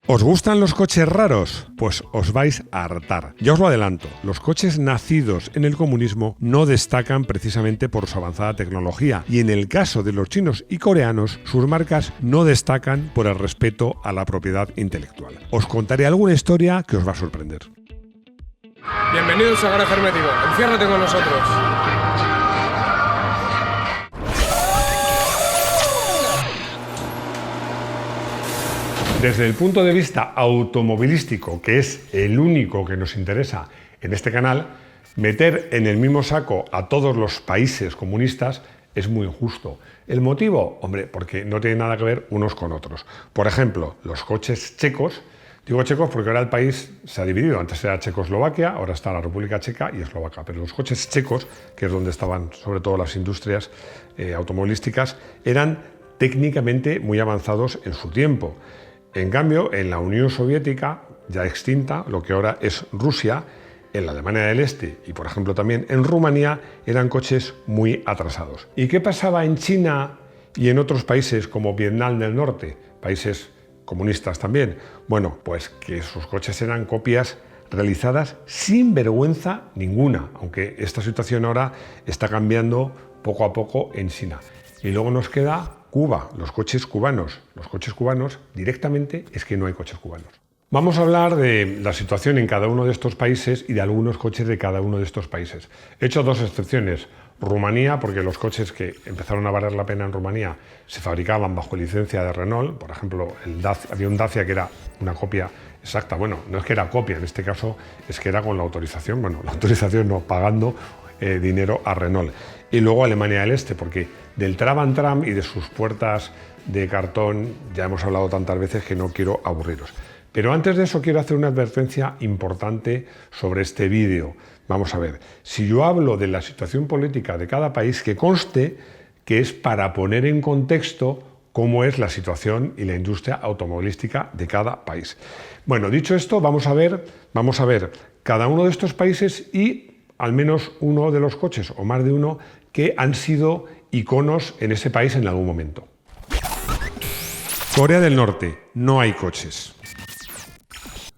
¿Os gustan los coches raros? Pues os vais a hartar. Ya os lo adelanto, los coches nacidos en el comunismo no destacan precisamente por su avanzada tecnología y en el caso de los chinos y coreanos, sus marcas no destacan por el respeto a la propiedad intelectual. Os contaré alguna historia que os va a sorprender. Bienvenidos a Garaje Hermético, enciérrate con nosotros. Desde el punto de vista automovilístico, que es el único que nos interesa en este canal, meter en el mismo saco a todos los países comunistas es muy injusto. ¿El motivo? Hombre, porque no tiene nada que ver unos con otros. Por ejemplo, los coches checos, digo checos porque ahora el país se ha dividido. Antes era Checoslovaquia, ahora está la República Checa y Eslovaquia. Pero los coches checos, que es donde estaban sobre todo las industrias automovilísticas, eran técnicamente muy avanzados en su tiempo. En cambio, en la Unión Soviética, ya extinta, lo que ahora es Rusia, en la Alemania del Este y, por ejemplo, también en Rumanía, eran coches muy atrasados. ¿Y qué pasaba en China y en otros países como Vietnam del Norte, países comunistas también? Bueno, pues que sus coches eran copias realizadas sin vergüenza ninguna, aunque esta situación ahora está cambiando poco a poco en China. Y luego nos queda Cuba, los coches cubanos. Los coches cubanos, directamente, es que no hay coches cubanos. Vamos a hablar de la situación en cada uno de estos países y de algunos coches de cada uno de estos países. He hecho dos excepciones. Rumanía, porque los coches que empezaron a valer la pena en Rumanía se fabricaban bajo licencia de Renault. Por ejemplo, había un Dacia que era una copia exacta. Bueno, no es que era copia, en este caso es que era con la autorización. Bueno, la autorización no, pagando dinero a Renault. Y luego Alemania del Este, porque del Trabant-Tram y de sus puertas de cartón ya hemos hablado tantas veces que no quiero aburriros. Pero antes de eso quiero hacer una advertencia importante sobre este vídeo. Vamos a ver, si yo hablo de la situación política de cada país, que conste que es para poner en contexto cómo es la situación y la industria automovilística de cada país. Bueno, dicho esto, vamos a ver cada uno de estos países y al menos uno de los coches, o más de uno, que han sido iconos en ese país en algún momento. Corea del Norte, no hay coches.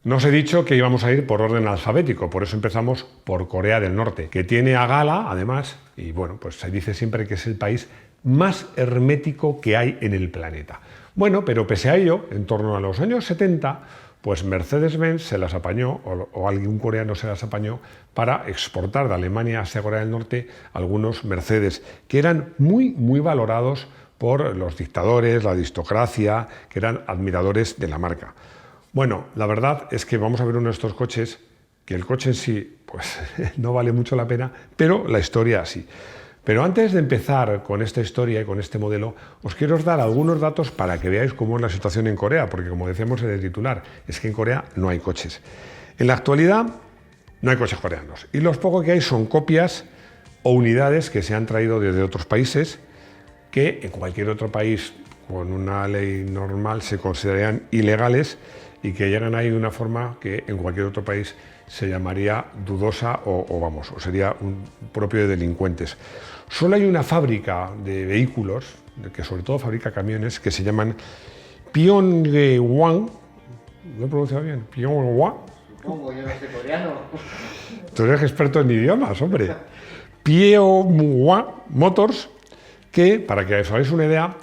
No os he dicho que íbamos a ir por orden alfabético, por eso empezamos por Corea del Norte, que tiene a gala, además, y bueno, pues se dice siempre que es el país más hermético que hay en el planeta. Bueno, pero pese a ello, en torno a los años 70, pues Mercedes-Benz se las apañó, o algún coreano se las apañó, para exportar de Alemania hacia Corea del Norte algunos Mercedes, que eran muy valorados por los dictadores, la aristocracia, que eran admiradores de la marca. Bueno, la verdad es que vamos a ver uno de estos coches, que el coche en sí pues no vale mucho la pena, pero la historia sí. Pero antes de empezar con esta historia y con este modelo, os quiero dar algunos datos para que veáis cómo es la situación en Corea, porque como decíamos en el titular, es que en Corea no hay coches. En la actualidad no hay coches coreanos y los pocos que hay son copias o unidades que se han traído desde otros países que en cualquier otro país con una ley normal se considerarían ilegales y que llegan ahí de una forma que en cualquier otro país se llamaría dudosa o sería un propio de delincuentes. Solo hay una fábrica de vehículos, que sobre todo fabrica camiones, que se llaman Pyeongwang. ¿Lo he pronunciado bien? Pyeongwang. ¿Cómo? Yo no sé coreano. Tú eres experto en idiomas, hombre. Pyeongwang Motors, que, para que os hagáis una idea,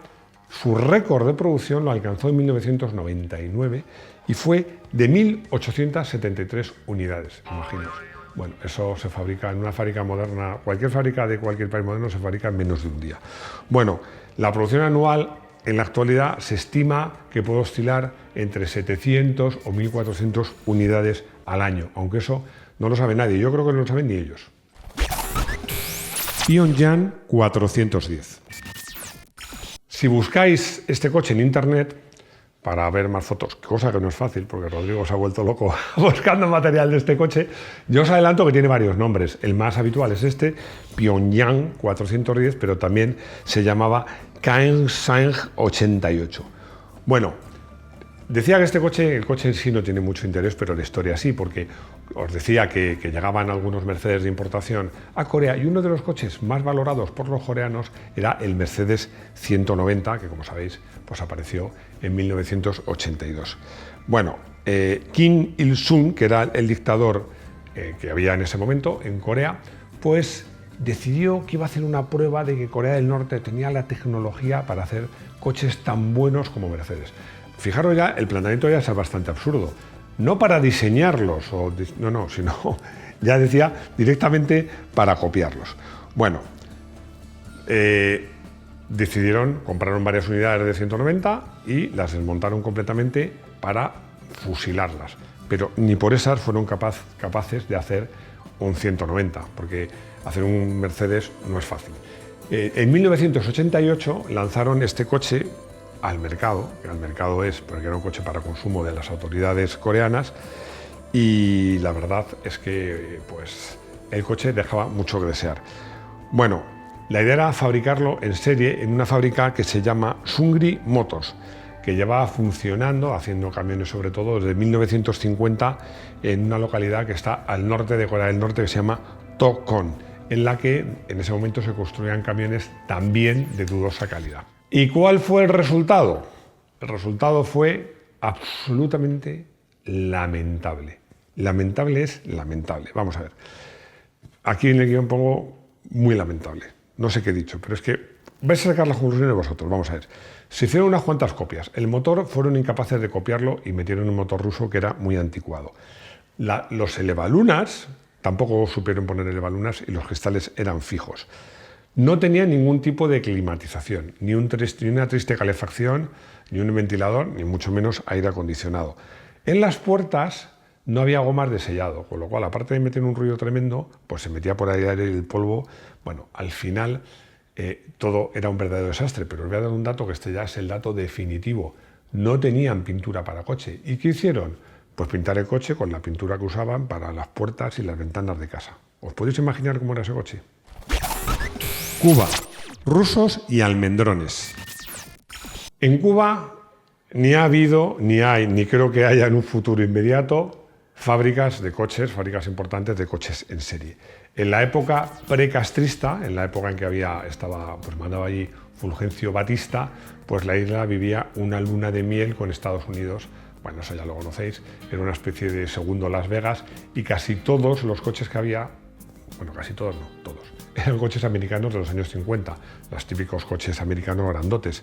su récord de producción lo alcanzó en 1999 y fue de 1.873 unidades, imaginaos. Bueno, eso se fabrica en una fábrica moderna, cualquier fábrica de cualquier país moderno se fabrica en menos de un día. Bueno, la producción anual en la actualidad se estima que puede oscilar entre 700 o 1.400 unidades al año, aunque eso no lo sabe nadie, yo creo que no lo saben ni ellos. Pyongyang 410. Si buscáis este coche en internet para ver más fotos, cosa que no es fácil porque Rodrigo se ha vuelto loco buscando material de este coche, yo os adelanto que tiene varios nombres. El más habitual es este, Pyongyang 410, pero también se llamaba Kangsang 88. Bueno, decía que el coche en sí no tiene mucho interés, pero la historia sí, porque os decía que llegaban algunos Mercedes de importación a Corea y uno de los coches más valorados por los coreanos era el Mercedes 190, que como sabéis, pues apareció en 1982. Bueno, Kim Il-sung, que era el dictador que había en ese momento en Corea, pues decidió que iba a hacer una prueba de que Corea del Norte tenía la tecnología para hacer coches tan buenos como Mercedes. Fijaros ya, el planteamiento ya es bastante absurdo. No para diseñarlos, no, sino ya decía directamente para copiarlos. Bueno, decidieron, compraron varias unidades de 190 y las desmontaron completamente para fusilarlas. Pero ni por esas fueron capaces de hacer un 190, porque hacer un Mercedes no es fácil. En 1988 lanzaron este coche al mercado, que al mercado es porque era un coche para consumo de las autoridades coreanas, y la verdad es que pues, el coche dejaba mucho que desear. Bueno, la idea era fabricarlo en serie en una fábrica que se llama Sungri Motors, que llevaba funcionando, haciendo camiones sobre todo, desde 1950 en una localidad que está al norte de Corea del Norte que se llama Tokon, en la que en ese momento se construían camiones también de dudosa calidad. ¿Y cuál fue el resultado? El resultado fue absolutamente lamentable. Lamentable es lamentable. Vamos a ver. Aquí en el guión pongo muy lamentable. No sé qué he dicho, pero es que vais a sacar las conclusiones vosotros. Vamos a ver. Se hicieron unas cuantas copias. El motor fueron incapaces de copiarlo y metieron un motor ruso que era muy anticuado. Los elevalunas tampoco supieron poner elevalunas y los cristales eran fijos. No tenía ningún tipo de climatización, ni una triste calefacción, ni un ventilador, ni mucho menos aire acondicionado. En las puertas no había gomas de sellado, con lo cual, aparte de meter un ruido tremendo, pues se metía por ahí el polvo. Bueno, al final todo era un verdadero desastre, pero os voy a dar un dato que este ya es el dato definitivo. No tenían pintura para coche. ¿Y qué hicieron? Pues pintar el coche con la pintura que usaban para las puertas y las ventanas de casa. ¿Os podéis imaginar cómo era ese coche? Cuba, rusos y almendrones. En Cuba ni ha habido, ni hay, ni creo que haya en un futuro inmediato fábricas de coches, fábricas importantes de coches en serie. En la época precastrista, en la época en que mandaba allí Fulgencio Batista, pues la isla vivía una luna de miel con Estados Unidos. Bueno, eso ya lo conocéis, era una especie de segundo Las Vegas y casi todos los coches que había, bueno, casi todos no, todos, eran coches americanos de los años 50, los típicos coches americanos grandotes.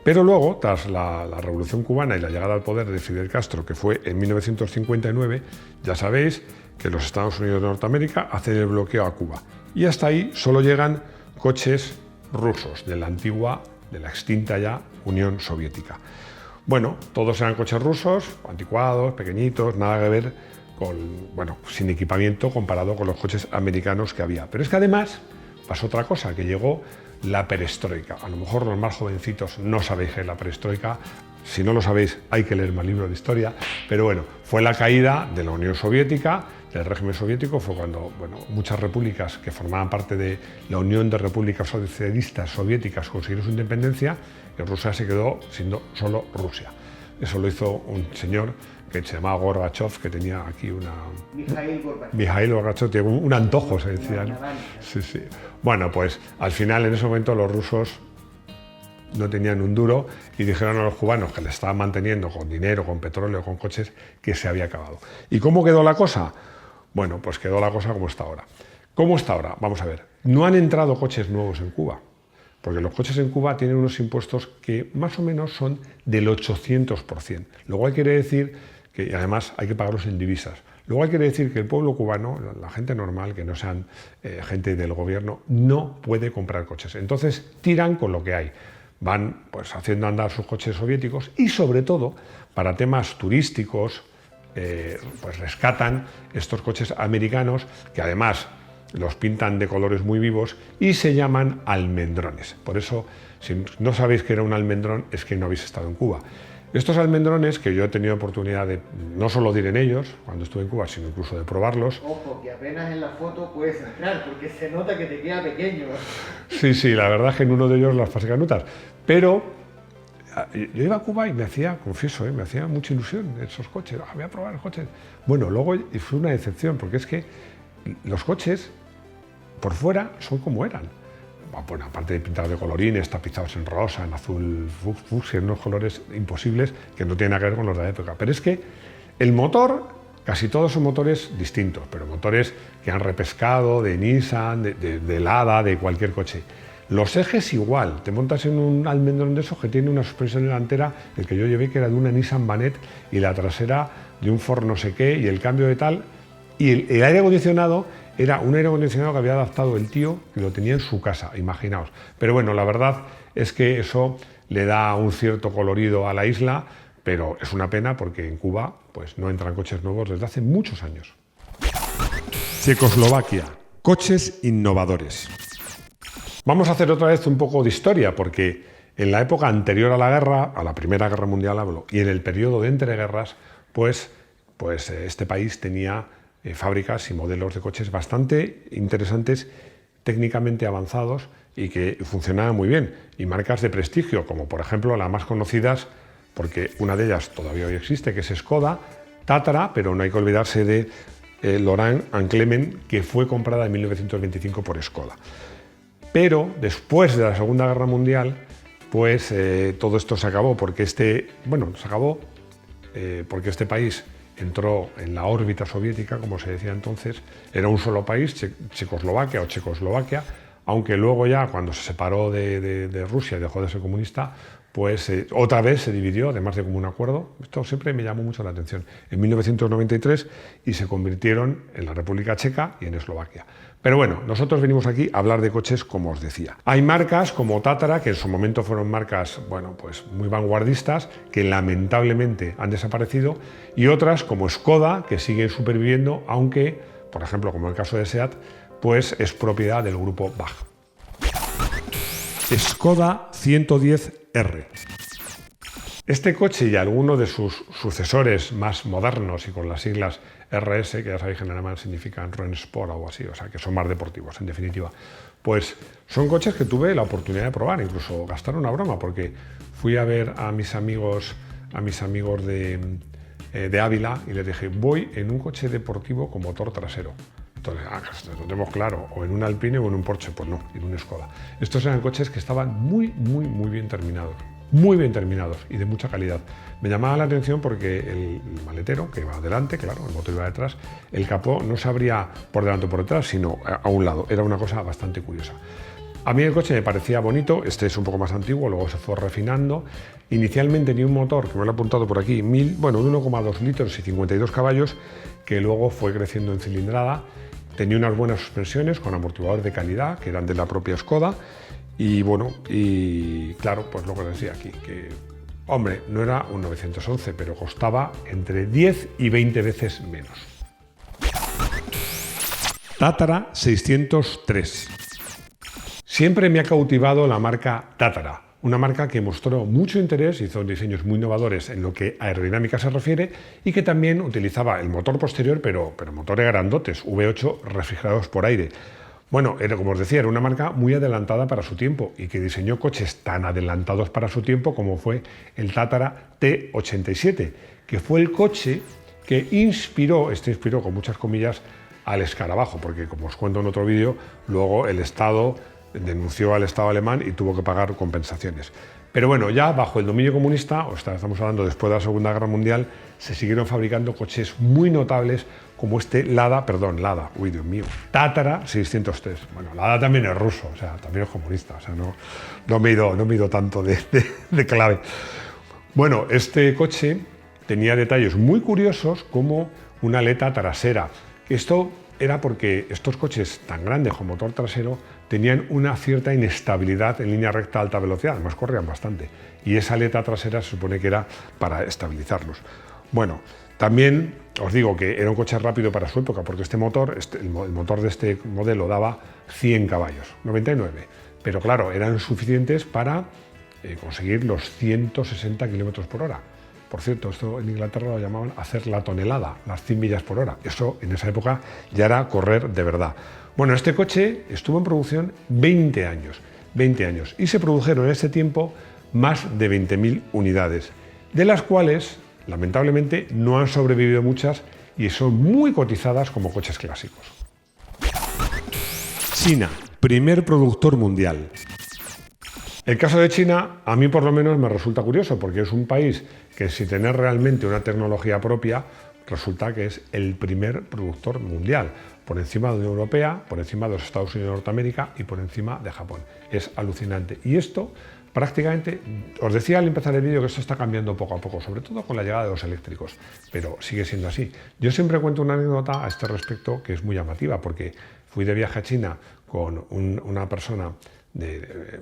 Pero luego, tras la Revolución Cubana y la llegada al poder de Fidel Castro, que fue en 1959, ya sabéis que los Estados Unidos de Norteamérica hacen el bloqueo a Cuba. Y hasta ahí solo llegan coches rusos de la antigua, de la extinta ya Unión Soviética. Bueno, todos eran coches rusos, anticuados, pequeñitos, nada que ver sin equipamiento comparado con los coches americanos que había. Pero es que además pasó otra cosa, que llegó la perestroika. A lo mejor los más jovencitos no sabéis qué es la perestroika. Si no lo sabéis, hay que leer más libros de historia. Pero bueno, fue la caída de la Unión Soviética, del régimen soviético. Fue cuando muchas repúblicas que formaban parte de la Unión de Repúblicas Socialistas Soviéticas consiguieron su independencia y Rusia se quedó siendo solo Rusia. Eso lo hizo un señor que se llamaba Gorbachev, que tenía aquí Mikhail Gorbachev, tiene un antojo, se decía, ¿no? Sí, sí. Bueno, pues al final en ese momento los rusos no tenían un duro y dijeron a los cubanos que les estaban manteniendo con dinero, con petróleo, con coches, que se había acabado. ¿Y cómo quedó la cosa? Bueno, pues quedó la cosa como está ahora. ¿Cómo está ahora? Vamos a ver. No han entrado coches nuevos en Cuba, porque los coches en Cuba tienen unos impuestos que más o menos son del 800%. Lo cual quiere decir que además hay que pagarlos en divisas. Luego hay que decir que el pueblo cubano, la gente normal, que no sean gente del gobierno, no puede comprar coches. Entonces tiran con lo que hay. Van pues haciendo andar sus coches soviéticos y sobre todo para temas turísticos pues rescatan estos coches americanos que además los pintan de colores muy vivos y se llaman almendrones. Por eso, si no sabéis qué era un almendrón, es que no habéis estado en Cuba. Estos almendrones, que yo he tenido oportunidad de no solo de ir en ellos cuando estuve en Cuba, sino incluso de probarlos. Ojo, que apenas en la foto puedes entrar, porque se nota que te queda pequeño. Sí, sí, la verdad es que en uno de ellos las pasé canutas. Pero yo iba a Cuba y me hacía, confieso, me hacía mucha ilusión esos coches. Voy a probar los coches. Bueno, luego fue una decepción, porque es que los coches por fuera son como eran. bueno, aparte de pintados de colorines, tapizados en rosa, en azul fucsia, unos colores imposibles que no tienen nada que ver con los de la época. Pero es que el motor, casi todos son motores distintos, pero motores que han repescado de Nissan, de Lada, de cualquier coche. Los ejes igual, te montas en un almendrón de esos que tiene una suspensión delantera, el que yo llevé que era de una Nissan Banet y la trasera de un Ford no sé qué y el cambio de tal. Y el aire acondicionado era un aire acondicionado que había adaptado el tío que lo tenía en su casa, imaginaos. Pero bueno, la verdad es que eso le da un cierto colorido a la isla, pero es una pena porque en Cuba pues, no entran coches nuevos desde hace muchos años. Checoslovaquia, coches innovadores. Vamos a hacer otra vez un poco de historia, porque en la época anterior a la guerra, a la Primera Guerra Mundial hablo, y en el periodo de entreguerras, pues este país tenía fábricas y modelos de coches bastante interesantes, técnicamente avanzados y que funcionaban muy bien. Y marcas de prestigio, como por ejemplo las más conocidas, porque una de ellas todavía hoy existe, que es Skoda, Tatra, pero no hay que olvidarse de Laurent and Clement, que fue comprada en 1925 por Skoda. Pero después de la Segunda Guerra Mundial, pues todo esto se acabó, porque este país entró en la órbita soviética, como se decía entonces, era un solo país, Checoslovaquia o Checoslovaquia, aunque luego ya cuando se separó de Rusia y dejó de ser comunista, pues otra vez se dividió, además de común acuerdo. Esto siempre me llamó mucho la atención. En 1993 y se convirtieron en la República Checa y en Eslovaquia. Pero bueno, nosotros venimos aquí a hablar de coches, como os decía. Hay marcas como Tatra, que en su momento fueron marcas, bueno, pues muy vanguardistas, que lamentablemente han desaparecido, y otras como Skoda, que siguen superviviendo, aunque, por ejemplo, como el caso de Seat, pues es propiedad del grupo BAG. Skoda 110R. Este coche y algunos de sus sucesores más modernos y con las siglas RS, que ya sabéis que en alemán significan Rennsport o algo así, o sea que son más deportivos en definitiva, pues son coches que tuve la oportunidad de probar, incluso gastar una broma, porque fui a ver a mis amigos de Ávila y les dije, voy en un coche deportivo con motor trasero. Entonces, lo tenemos claro, o en un Alpine o en un Porsche, pues no, en un Skoda. Estos eran coches que estaban muy bien terminados y de mucha calidad. Me llamaba la atención porque el maletero, que iba adelante, claro, el motor iba detrás, el capó no se abría por delante o por detrás, sino a un lado. Era una cosa bastante curiosa. A mí el coche me parecía bonito, este es un poco más antiguo, luego se fue refinando. Inicialmente tenía un motor, que me lo he apuntado por aquí, de 1,2 litros y 52 caballos, que luego fue creciendo en cilindrada. Tenía unas buenas suspensiones con amortiguadores de calidad, que eran de la propia Skoda. Y bueno, y claro, pues lo que decía aquí, que, hombre, no era un 911, pero costaba entre 10 y 20 veces menos. Tatra 603. Siempre me ha cautivado la marca Tatra, una marca que mostró mucho interés, hizo diseños muy innovadores en lo que a aerodinámica se refiere y que también utilizaba el motor posterior, pero motores grandotes, V8 refrigerados por aire. Bueno, como os decía, era una marca muy adelantada para su tiempo y que diseñó coches tan adelantados para su tiempo como fue el Tatra T87, que fue el coche que inspiró con muchas comillas, al escarabajo, porque como os cuento en otro vídeo, luego el Estado denunció al Estado alemán y tuvo que pagar compensaciones. Pero bueno, ya bajo el dominio comunista, estamos hablando después de la Segunda Guerra Mundial, se siguieron fabricando coches muy notables como este Tatra 603. Bueno, Lada también es ruso, o sea, también es comunista, o sea, no me he ido tanto de clave. Bueno, este coche tenía detalles muy curiosos como una aleta trasera. Esto era porque estos coches tan grandes con motor trasero tenían una cierta inestabilidad en línea recta a alta velocidad, además corrían bastante, y esa aleta trasera se supone que era para estabilizarlos. Bueno, también os digo que era un coche rápido para su época, porque el motor de este modelo daba 100 caballos, 99, pero claro, eran suficientes para conseguir los 160 km por hora. Por cierto, esto en Inglaterra lo llamaban hacer la tonelada, las 100 millas por hora. Eso en esa época ya era correr de verdad. Bueno, este coche estuvo en producción 20 años, y se produjeron en este tiempo más de 20.000 unidades, de las cuales, lamentablemente, no han sobrevivido muchas y son muy cotizadas como coches clásicos. China, primer productor mundial. El caso de China, a mí por lo menos me resulta curioso, porque es un país que, sin tener realmente una tecnología propia, resulta que es el primer productor mundial, por encima de la Unión Europea, por encima de los Estados Unidos de Norteamérica y por encima de Japón. Es alucinante. Y esto prácticamente, os decía al empezar el vídeo que esto está cambiando poco a poco, sobre todo con la llegada de los eléctricos, pero sigue siendo así. Yo siempre cuento una anécdota a este respecto que es muy llamativa, porque fui de viaje a China con una persona,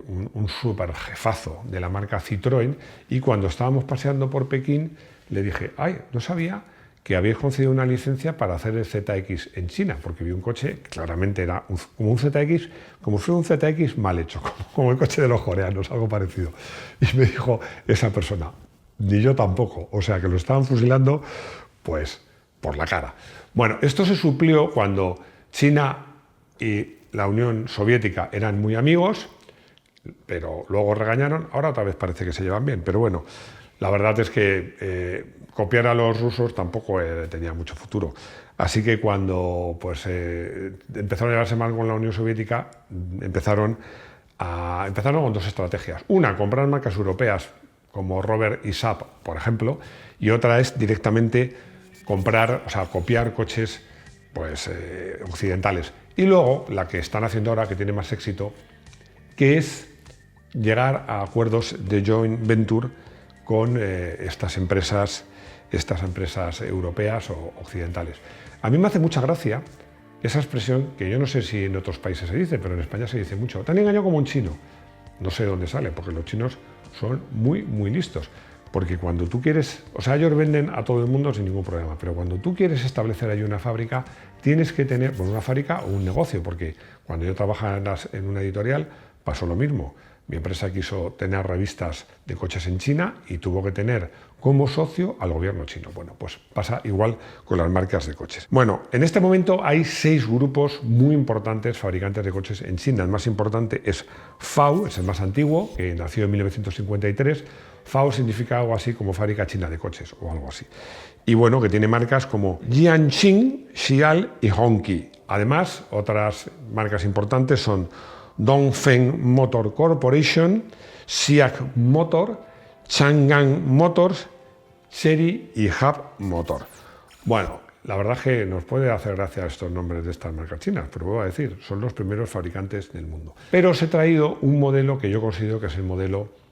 un súper jefazo de la marca Citroën, y cuando estábamos paseando por Pekín le dije, ay, no sabía que habéis concedido una licencia para hacer el ZX en China, porque vi un coche que claramente era como un ZX, como si fuera un ZX mal hecho, como el coche de los coreanos, algo parecido. Y me dijo esa persona, ni yo tampoco, o sea que lo estaban fusilando pues por la cara. Bueno, esto se suplió cuando China y la Unión Soviética eran muy amigos, pero luego regañaron, ahora otra vez parece que se llevan bien, pero bueno, la verdad es que copiar a los rusos tampoco tenía mucho futuro. Así que cuando pues, empezaron a llevarse mal con la Unión Soviética, empezaron con dos estrategias. Una, comprar marcas europeas como Robert y Saab, por ejemplo, y otra es directamente copiar coches pues, occidentales. Y luego, la que están haciendo ahora, que tiene más éxito, que es llegar a acuerdos de joint venture con estas empresas europeas o occidentales. A mí me hace mucha gracia esa expresión que yo no sé si en otros países se dice, pero en España se dice mucho. Te han engañado como un chino. No sé de dónde sale, porque los chinos son muy, muy listos. Porque cuando tú quieres, o sea, ellos venden a todo el mundo sin ningún problema, pero cuando tú quieres establecer ahí una fábrica, tienes que tener una fábrica o un negocio, porque cuando yo trabajaba en una editorial pasó lo mismo. Mi empresa quiso tener revistas de coches en China y tuvo que tener como socio al gobierno chino. Bueno, pues pasa igual con las marcas de coches. Bueno, en este momento hay 6 grupos muy importantes fabricantes de coches en China. El más importante es FAW, es el más antiguo, que nació en 1953. FAW significa algo así como Fábrica China de Coches o algo así. Y bueno, que tiene marcas como Jiangxing, Xial y Hongqi. Además, otras marcas importantes son Dongfeng Motor Corporation, Xiac Motor, Chang'an Motors, Chery y Hub Motor. Bueno, la verdad es que nos puede hacer gracia estos nombres de estas marcas chinas, pero voy a decir, son los primeros fabricantes del mundo. Pero os he traído un modelo que yo considero que es el modelo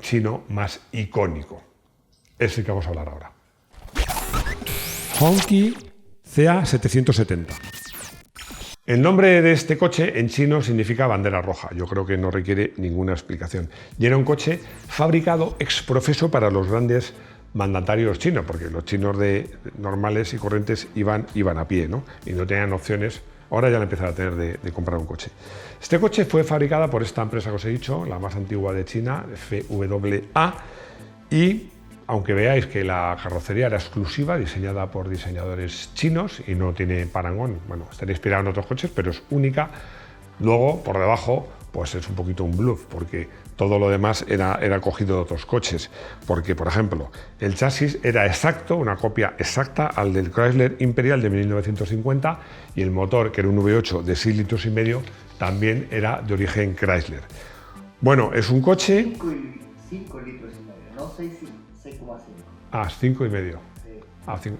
chino más icónico. Es el que vamos a hablar ahora. Hongqi CA770. El nombre de este coche en chino significa bandera roja, yo creo que no requiere ninguna explicación. Y era un coche fabricado ex profeso para los grandes mandatarios chinos, porque los chinos normales y corrientes iban a pie, ¿no? Y no tenían opciones, ahora ya la empiezan a tener de comprar un coche. Este coche fue fabricada por esta empresa que os he dicho, la más antigua de China, FWA, y aunque veáis que la carrocería era exclusiva, diseñada por diseñadores chinos y no tiene parangón, bueno, estaría inspirada en otros coches, pero es única. Luego, por debajo, pues es un poquito un bluff, porque todo lo demás era cogido de otros coches. Porque, por ejemplo, el chasis era exacto, una copia exacta al del Chrysler Imperial de 1950, y el motor, que era un V8 de 6,5 litros, también era de origen Chrysler. Bueno, es un coche... 5 litros y medio, no 6,5. Ah, 5,5.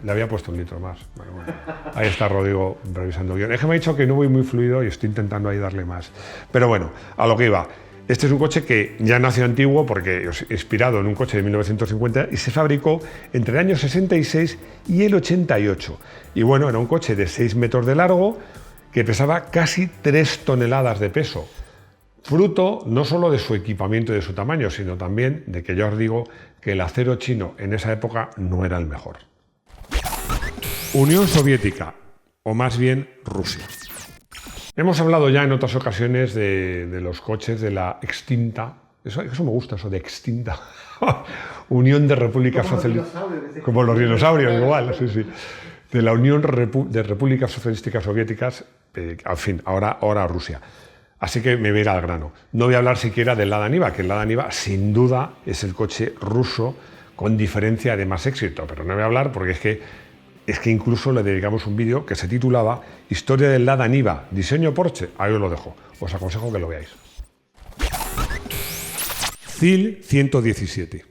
Le había puesto un litro más. Bueno. Ahí está Rodrigo revisando el guión. Es que me ha dicho que no voy muy fluido y estoy intentando ahí darle más. Pero bueno, a lo que iba. Este es un coche que ya nació antiguo porque es inspirado en un coche de 1950 y se fabricó entre el año 66 y el 88. Y bueno, era un coche de 6 metros de largo que pesaba casi 3 toneladas de peso. Fruto no solo de su equipamiento y de su tamaño, sino también de que ya os digo que el acero chino en esa época no era el mejor. Unión Soviética, o más bien Rusia. Hemos hablado ya en otras ocasiones de los coches de la extinta, eso me gusta, eso de extinta, Unión de Repúblicas Socialistas, como los dinosaurios, igual, sí, sí, de la Unión de Repúblicas Socialísticas Soviéticas, al fin, ahora Rusia. Así que me voy a ir al grano. No voy a hablar siquiera del Lada Niva, que el Lada Niva sin duda es el coche ruso con diferencia de más éxito, pero no voy a hablar porque es que es que incluso le dedicamos un vídeo que se titulaba Historia del Lada Niva, diseño Porsche. Ahí os lo dejo, os aconsejo que lo veáis. CIL 117.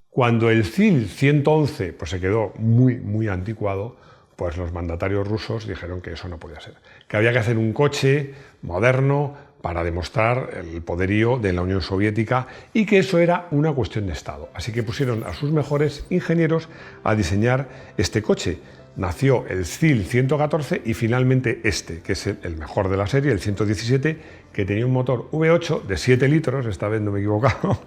Cuando el CIL 111 pues, se quedó muy anticuado, pues los mandatarios rusos dijeron que eso no podía ser, que había que hacer un coche moderno para demostrar el poderío de la Unión Soviética y que eso era una cuestión de Estado. Así que pusieron a sus mejores ingenieros a diseñar este coche. Nació el CIL 114 y finalmente este, que es el mejor de la serie, el 117, que tenía un motor V8 de 7 litros, esta vez no me he equivocado,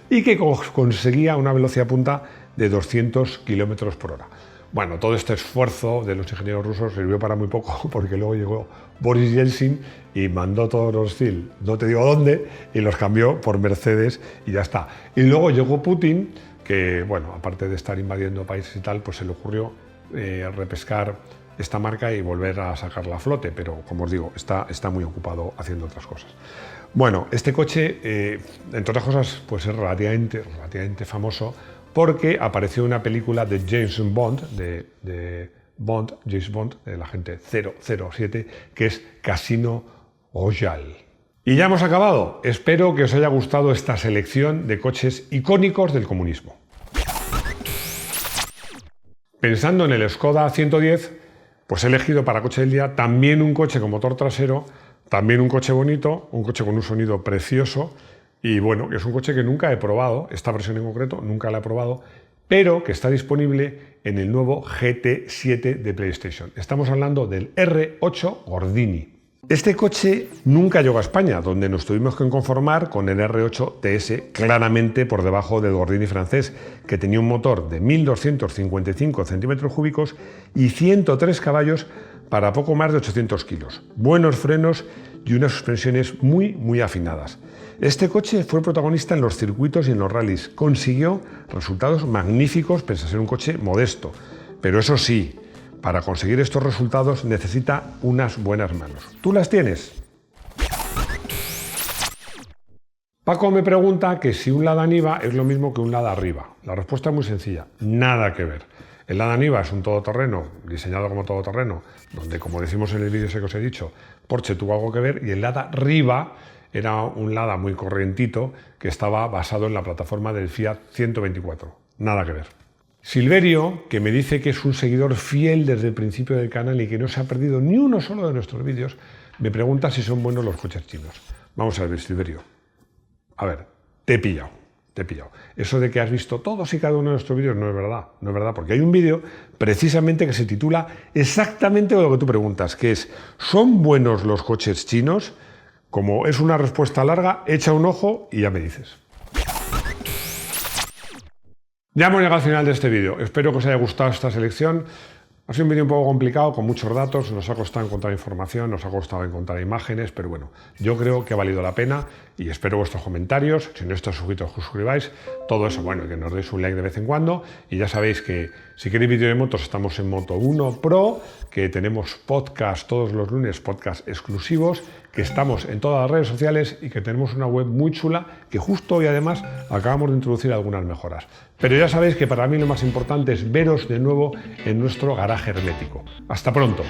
y que conseguía una velocidad punta de 200 kilómetros por hora. Bueno, todo este esfuerzo de los ingenieros rusos sirvió para muy poco, porque luego llegó Boris Yeltsin y mandó todos los CIL, no te digo dónde, y los cambió por Mercedes y ya está. Y luego llegó Putin, que, bueno, aparte de estar invadiendo países y tal, pues se le ocurrió repescar esta marca y volver a sacarla a flote, pero como os digo, está muy ocupado haciendo otras cosas. Bueno, este coche, entre otras cosas, pues es relativamente famoso porque apareció en una película de James Bond, James Bond, el agente 007, que es Casino Royale. Y ya hemos acabado. Espero que os haya gustado esta selección de coches icónicos del comunismo. Pensando en el Skoda 110, pues he elegido para coche del día también un coche con motor trasero, también un coche bonito, un coche con un sonido precioso y bueno, es un coche que nunca he probado, esta versión en concreto nunca la he probado, pero que está disponible en el nuevo GT7 de PlayStation. Estamos hablando del R8 Gordini. Este coche nunca llegó a España, donde nos tuvimos que conformar con el R8 TS, claramente por debajo del Gordini francés, que tenía un motor de 1.255 centímetros cúbicos y 103 caballos para poco más de 800 kilos. Buenos frenos y unas suspensiones muy afinadas. Este coche fue protagonista en los circuitos y en los rallies. Consiguió resultados magníficos pese a ser un coche modesto. Pero eso sí, para conseguir estos resultados necesita unas buenas manos. ¿Tú las tienes? Paco me pregunta que si un Lada Niva es lo mismo que un Lada Riva. La respuesta es muy sencilla, nada que ver. El Lada Niva es un todoterreno, diseñado como todoterreno, donde, como decimos en el vídeo ese que os he dicho, Porsche tuvo algo que ver, y el Lada Riva era un Lada muy corrientito que estaba basado en la plataforma del Fiat 124. Nada que ver. Silverio, que me dice que es un seguidor fiel desde el principio del canal y que no se ha perdido ni uno solo de nuestros vídeos, me pregunta si son buenos los coches chinos. Vamos a ver, Silverio. A ver, te he pillado. Eso de que has visto todos y cada uno de nuestros vídeos no es verdad, porque hay un vídeo precisamente que se titula exactamente lo que tú preguntas, que es ¿son buenos los coches chinos? Como es una respuesta larga, echa un ojo y ya me dices. Ya hemos llegado al final de este vídeo. Espero que os haya gustado esta selección. Ha sido un vídeo un poco complicado, con muchos datos, nos ha costado encontrar información, nos ha costado encontrar imágenes, pero bueno, yo creo que ha valido la pena y espero vuestros comentarios. Si no estáis suscritos, que os suscribáis. Todo eso, bueno, que nos deis un like de vez en cuando. Y ya sabéis que si queréis vídeo de motos, estamos en Moto1 Pro, que tenemos podcast todos los lunes, podcast exclusivos, que estamos en todas las redes sociales y que tenemos una web muy chula, que justo hoy además acabamos de introducir algunas mejoras. Pero ya sabéis que para mí lo más importante es veros de nuevo en nuestro garaje hermético. ¡Hasta pronto!